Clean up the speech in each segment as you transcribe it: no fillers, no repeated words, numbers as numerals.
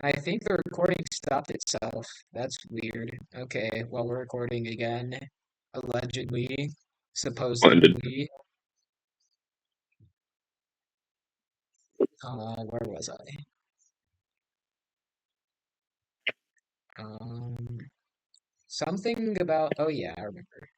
I think the recording stopped itself. That's weird. Okay, well, we're recording again. Allegedly, Blended. supposedly. Where was I? Um, something about. Oh yeah, I remember.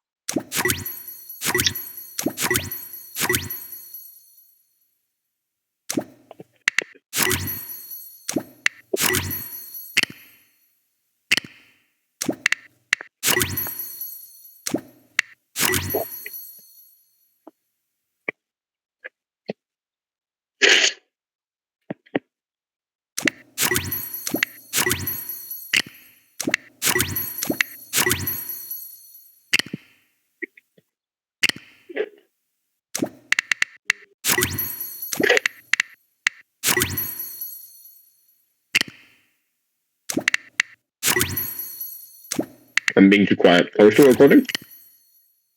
I'm being too quiet. Are we still recording?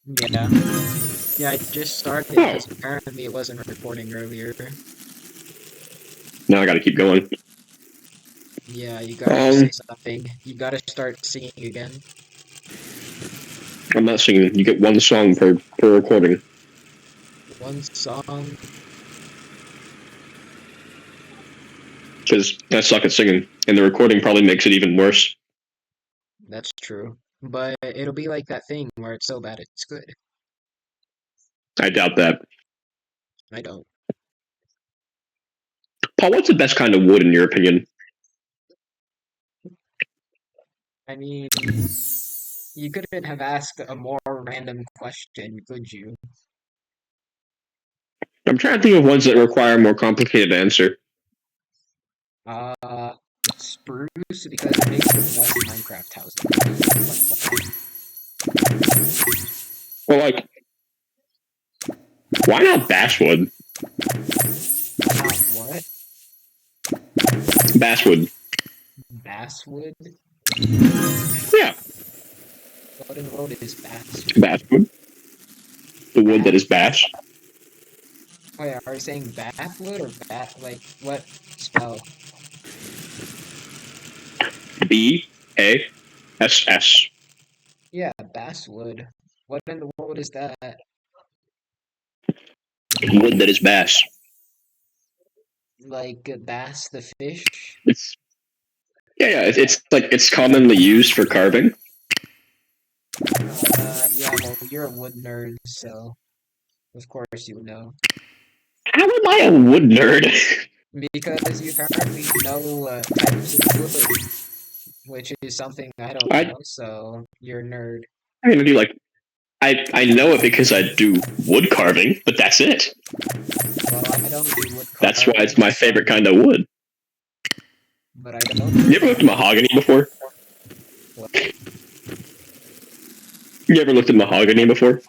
Yeah, yeah. I just started Oh, because apparently it wasn't recording earlier. now I gotta keep going. Yeah, you gotta say Um, something. You gotta start singing again. I'm not singing. You get one song per recording. One song. Because I suck at singing, and the recording probably makes it even worse. That's true. But it'll be like that thing where it's so bad it's good. I doubt that. I don't. Paul, what's the best kind of wood in your opinion? I mean, you couldn't have asked a more random question, could you? I'm trying to think of ones that require a more complicated answer. Uh, spruce because it makes the best Minecraft houses. Well, like, why not basswood? Why not what? Basswood. Basswood? Yeah, What in the world is basswood? basswood. The wood that is Bath? bass. Wait, are you saying bathwood or bat? Like, what spell? BASS. Yeah, basswood. What in the world is that? Wood that is bass. Like, bass the fish? It's yeah. It's like it's commonly used for carving. Yeah, well, you're a wood nerd, so of course you would know. How am I a wood nerd? Because you apparently know types of wood, which is something I don't I know, so you're a nerd. I do like I know it because I do wood carving, but that's it. Well, I don't do wood That's why it's carving, my so favorite kind of wood. but I don't do You wood ever looked at carving. mahogany before? What? You ever looked at mahogany before?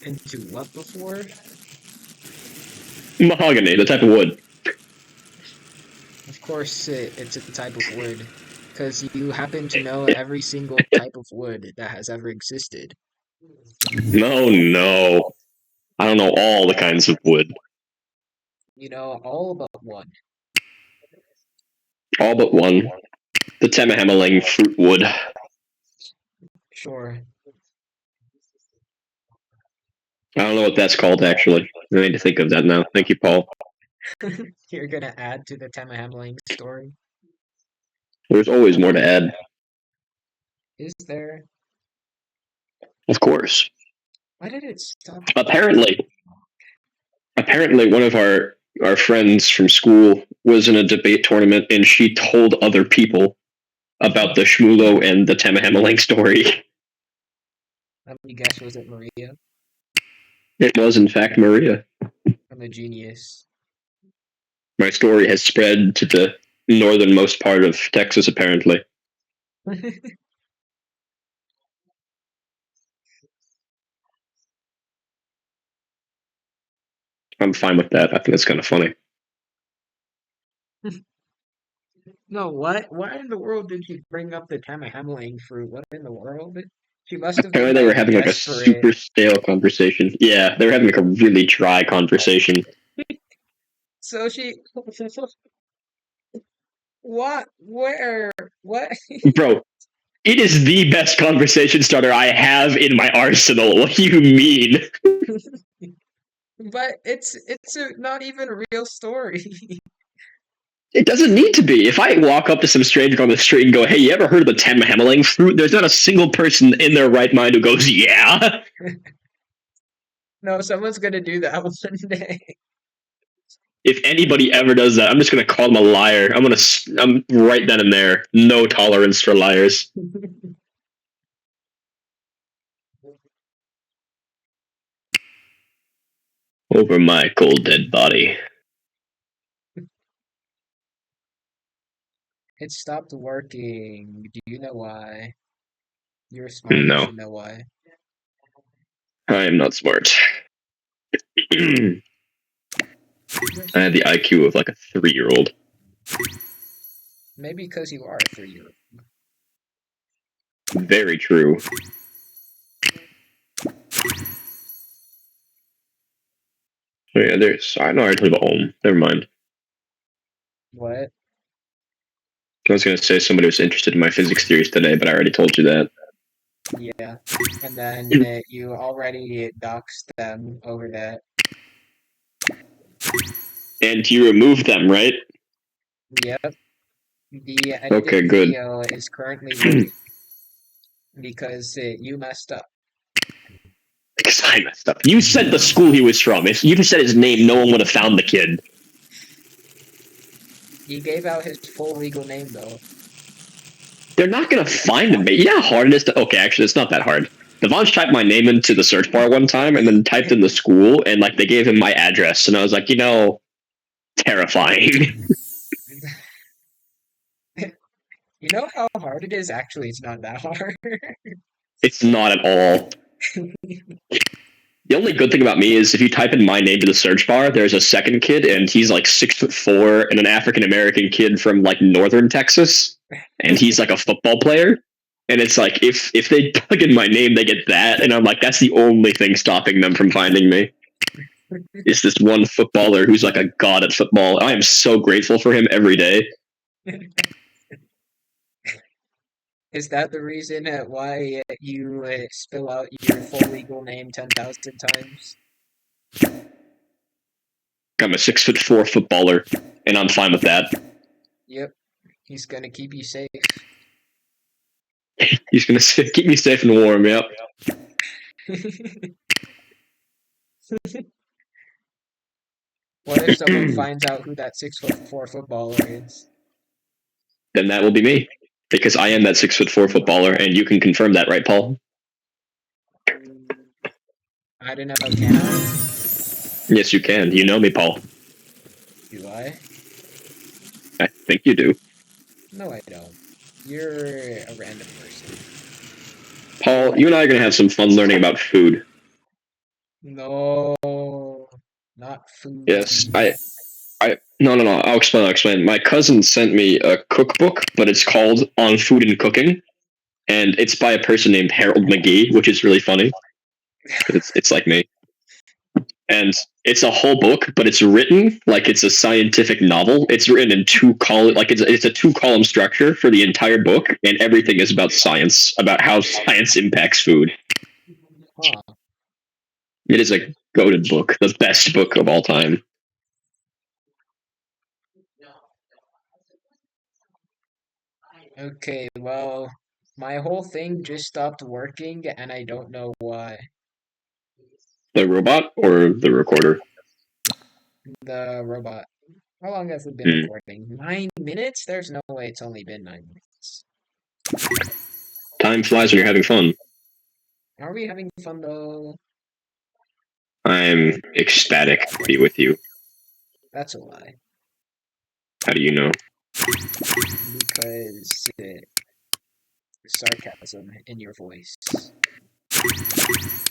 Into what before? Mahogany, the type of wood. Of course, it's a type of wood, because you happen to know every single type of wood that has ever existed. No, no. I don't know all the kinds of wood. You know all but one. All but one. The Temahameling fruit wood. Sure. I don't know what that's called actually. I need to think of that now. Thank you, Paul. You're gonna add to the Tema Hamling story. There's always more to add. Is there? Of course. Why did it stop? Apparently, apparently one of our friends from school was in a debate tournament and she told other people about the Shmulo and the Temahameling story. Let me guess, was it Maria? It was in fact Maria. I'm a genius. My story has spread to the northernmost part of Texas apparently. I'm fine with that. I think it's kind of funny. No, what? Why in the world did she bring up the Tema Hamling fruit? What in the world? She must have been Apparently they were like having like a desperate. super stale conversation. Yeah, they were having like a really dry conversation. So she What? Where? What? Bro, it is the best conversation starter I have in my arsenal. What do you mean? But not even a real story. It doesn't need to be. If I walk up to some stranger on the street and go, "Hey, you ever heard of the Temhameling fruit?" There's not a single person in their right mind who goes, "Yeah." No, someone's gonna do that one day. If anybody ever does that, I'm just gonna call them a liar. I'm right then and there. No tolerance for liars. Over my cold dead body. It stopped working. Do you know why? You're smart, you No, should know why. I am not smart. I had the IQ of like a 3-year-old. Maybe because you are a 3-year-old. Very true. Oh yeah, there's. I know I already told you about home. Never mind. What? I was gonna say somebody was interested in my physics theories today, but I already told you that. Yeah. And then you already doxed them over that. And you removed them, right? Yep. The edited Okay, good. video is currently loading because you messed up. Because I messed up. You said the school he was from. If you just said his name, no one would have found the kid. He gave out his full legal name though. They're not gonna find him. You know how hard it is to. Okay, actually, it's not that hard. Devon's typed my name into the search bar one time, and then typed in the school, and like they gave him my address, and I was like, terrifying. You know how hard it is? Actually, it's not that hard. It's not at all. The only good thing about me is if you type in my name to the search bar, there's a second kid, and he's like 6'4", and an African American kid from like northern Texas, and he's like a football player. And it's like if they plug in my name, they get that, and I'm like, that's the only thing stopping them from finding me. Is this one footballer who's like a god at football? I am so grateful for him every day. Is that the reason why you spill out your full legal name 10,000 times? I'm a 6'4" footballer, and I'm fine with that. Yep. He's gonna keep you safe. He's gonna keep me safe and warm. Yep. What if someone finds out who that 6'4" footballer is? Then that will be me, because I am that 6'4" footballer, and you can confirm that, right, Paul? I don't know, can I? Yes, you can. You know me, Paul. Do I? I think you do. No, I don't. You're a random person. Paul, you and I are going to have some fun learning about food. No, not food. Yes, no, I'll explain. My cousin sent me a cookbook, but it's called On Food and Cooking, and it's by a person named Harold McGee, which is really funny. It's like me. And it's a whole book, but it's written like it's a scientific novel. It's written in it's a 2-column structure for the entire book, and everything is about science, about how science impacts food. Huh. It is a goated book, the best book of all time. Okay, well, my whole thing just stopped working and I don't know why. The robot or the recorder? The robot. How long has it been Hmm. recording? 9 minutes? There's no way it's only been 9 minutes. Time flies when you're having fun. Are we having fun though? I'm ecstatic to be with you. That's a lie. How do you know? Because sarcasm in your voice.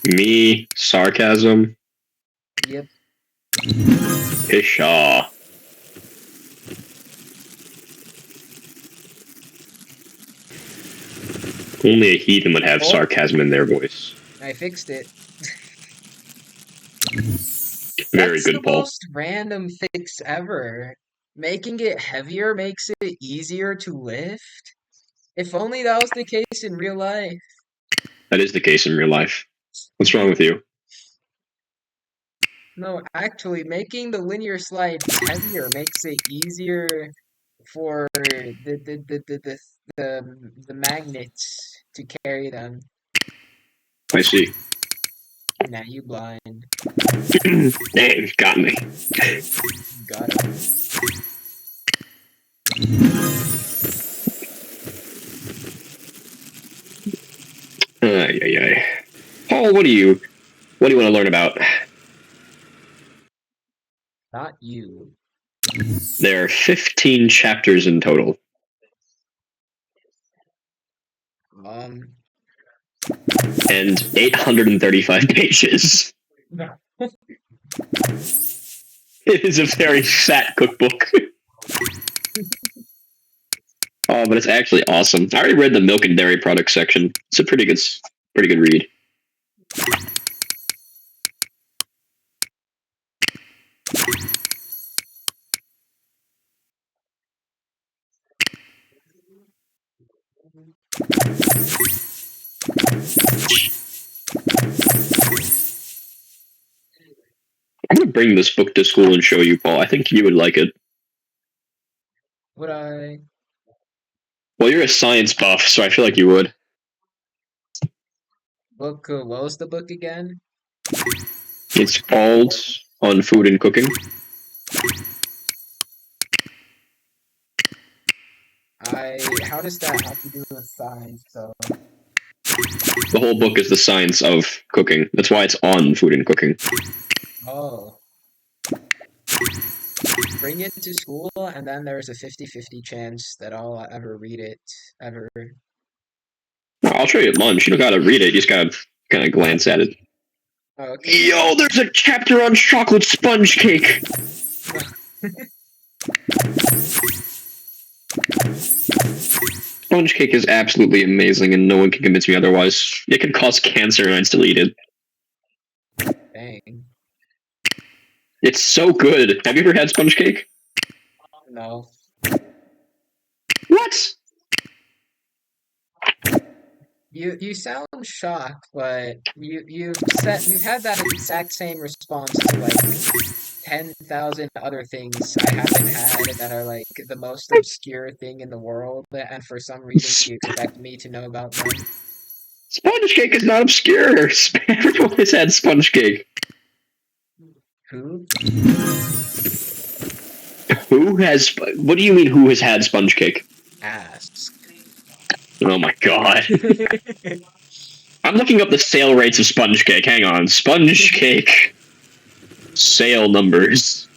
Me, sarcasm, Yep. pshaw. Only a heathen would have sarcasm in their voice. I fixed it. Very That's good, the Paul. most random fix ever. Making it heavier makes it easier to lift? If only that was the case in real life. That is the case in real life. What's wrong with you? No, actually, making the linear slides heavier makes it easier for the magnets to carry them. I see. Nah, you blind. Damn, got me. Got him. Ay, ay, ay. Paul, what do you want to learn about? Not you. There are 15 chapters in total. Um, And 835 pages. no. It is a very fat cookbook. Oh, but it's actually awesome. I already read the milk and dairy products section. It's a pretty good read. I'm gonna bring this book to school and show you, Paul. I think you would like it. Would I? Well, you're a science buff, so I feel like you would. Book, what was the book again? It's called On Food and Cooking. How does that have to do with science, though? The whole book is the science of cooking. That's why it's on food and cooking. Oh. Bring it to school, and then there's a 50-50 chance that I'll ever read it, ever. I'll show you at lunch. You don't gotta read it. You just gotta kind of glance at it. Oh, okay. Yo, there's a chapter on chocolate sponge cake. Sponge cake is absolutely amazing, and no one can convince me otherwise. It can cause cancer, and I'd still eat it. Dang. It's so good. Have you ever had sponge cake? No. What? You sound shocked, but you've had that exact same response to like 10,000 other things I haven't had that are like the most obscure thing in the world, and for some reason you expect me to know about them. Sponge cake is not obscure. Everyone has had sponge cake. Who? Who has? What do you mean? Who has had sponge cake? Ask. Oh my god! I'm looking up the sale rates of sponge cake. Hang on, sponge cake sale numbers.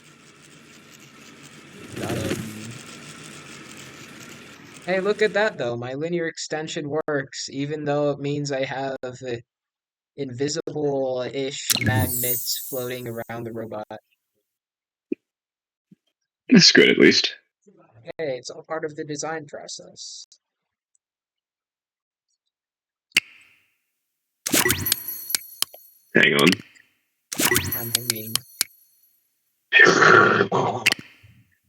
Hey, look at that though. My linear extension works, even though it means I have invisible-ish magnets floating around the robot. That's good, at least. Hey, it's all part of the design process. Hang on. I'm hanging.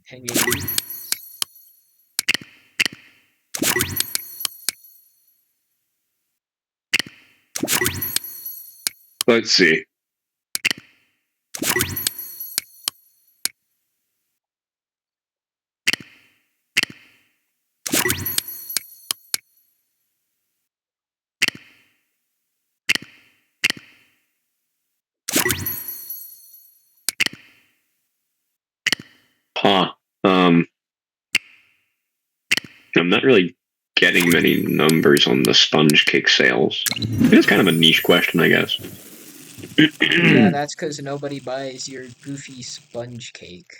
Hanging. Let's see. Huh. I'm not really getting many numbers on the sponge cake sales. It's kind of a niche question, I guess. Yeah, that's because nobody buys your goofy sponge cake.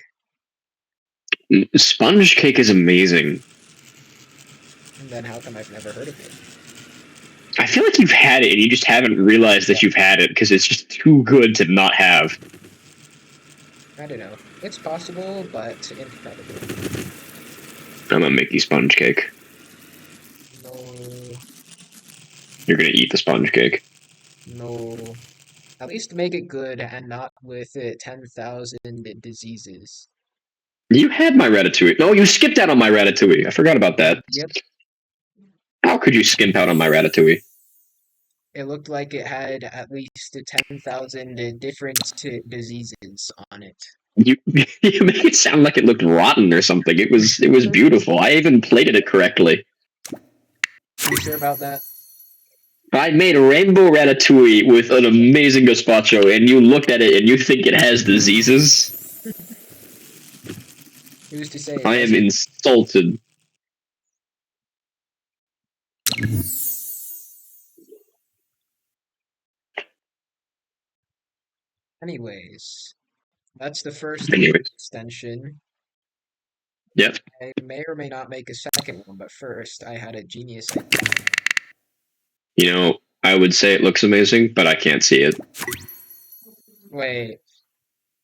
Sponge cake is amazing. And then how come I've never heard of it? I feel like you've had it and you just haven't realized that you've had it because it's just too good to not have. I don't know. It's possible, but incredible. I'm gonna make you sponge cake. No, You're gonna eat the sponge cake. no. At least make it good and not with 10,000 diseases. You had my Ratatouille. No, you skipped out on my Ratatouille. I forgot about that. Yep. How could you skimp out on my Ratatouille? It looked like it had at least 10,000 different diseases on it. You you make it sound like it looked rotten or something. It was beautiful. I even plated it correctly. You sure about that? I made a rainbow ratatouille with an amazing gazpacho, and you looked at it and you think it has diseases? Who's to say it I am doesn't? insulted. Anyways, that's the first Anyways, extension. yep. I may or may not make a second one, but first I had a genius idea. You know, I would say it looks amazing, but I can't see it. Wait.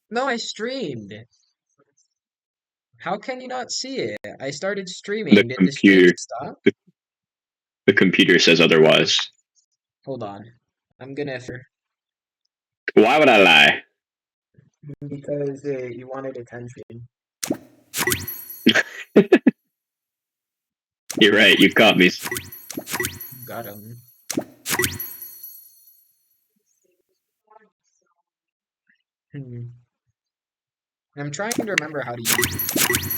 No, I streamed. How can you not see it? I started The streaming. Did the stream computer, stop? the, the computer says otherwise. Hold on. I'm gonna Why would I lie? because you wanted attention. You're right. You caught me. Got him. Hmm. I'm trying to remember how to use it.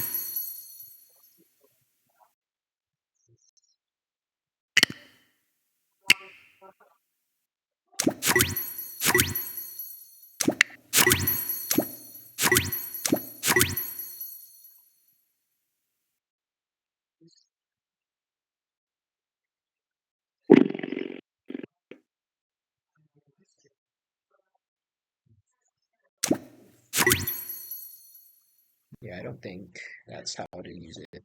Yeah, I don't think that's how to use it.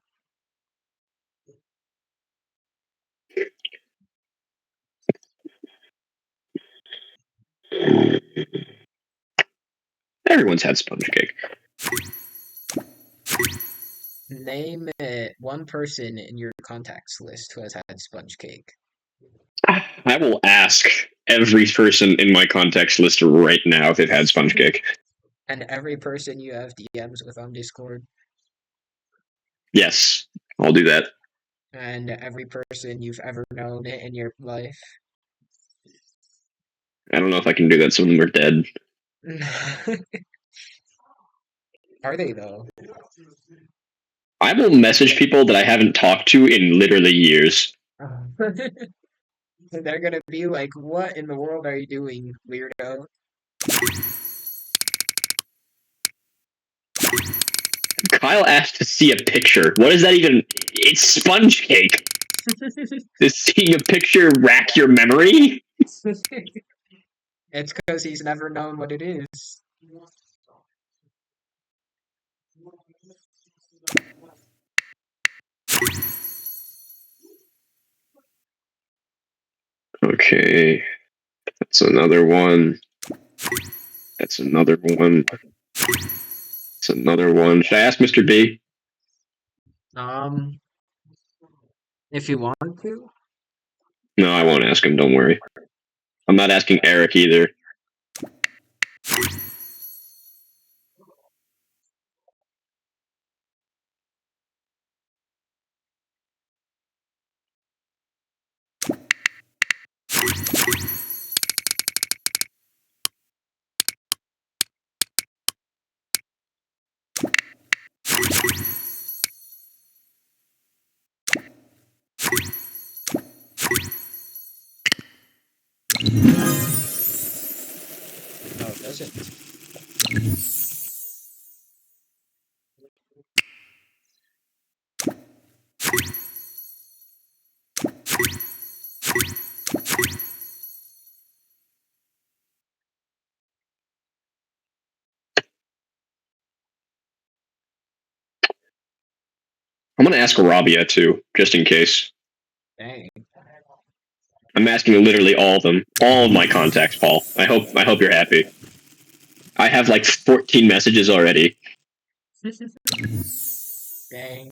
Everyone's had sponge cake. Name one person in your contacts list who has had sponge cake. I will ask every person in my contacts list right now if they've had sponge cake. And every person you have DMs with on Discord. Yes, I'll do that. And every person you've ever known in your life. I don't know if I can do that. Some of them are dead. Are they though? I will message people that I haven't talked to in literally years. They're gonna be like, "What in the world are you doing, weirdo?" Kyle asked to see a picture. What is that even? It's sponge cake. Does seeing a picture rack your memory? It's because he's never known what it is. Okay, that's another one. That's another one. That's another one. Should I ask Mr. B? Um, if you want to. No, I won't ask him. Don't worry. I'm not asking Eric either. No, it doesn't. I'm gonna ask Rabia too, just in case. Dang. I'm asking literally all of them, all of my contacts, Paul. I hope you're happy. I have like 14 messages already. Dang.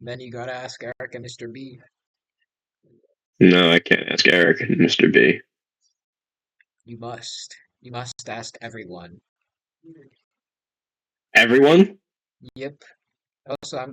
Then you gotta ask Eric and Mr. B. No, I can't ask Eric and Mr. B. You must. You must ask everyone. Everyone? Yep. Also, I'm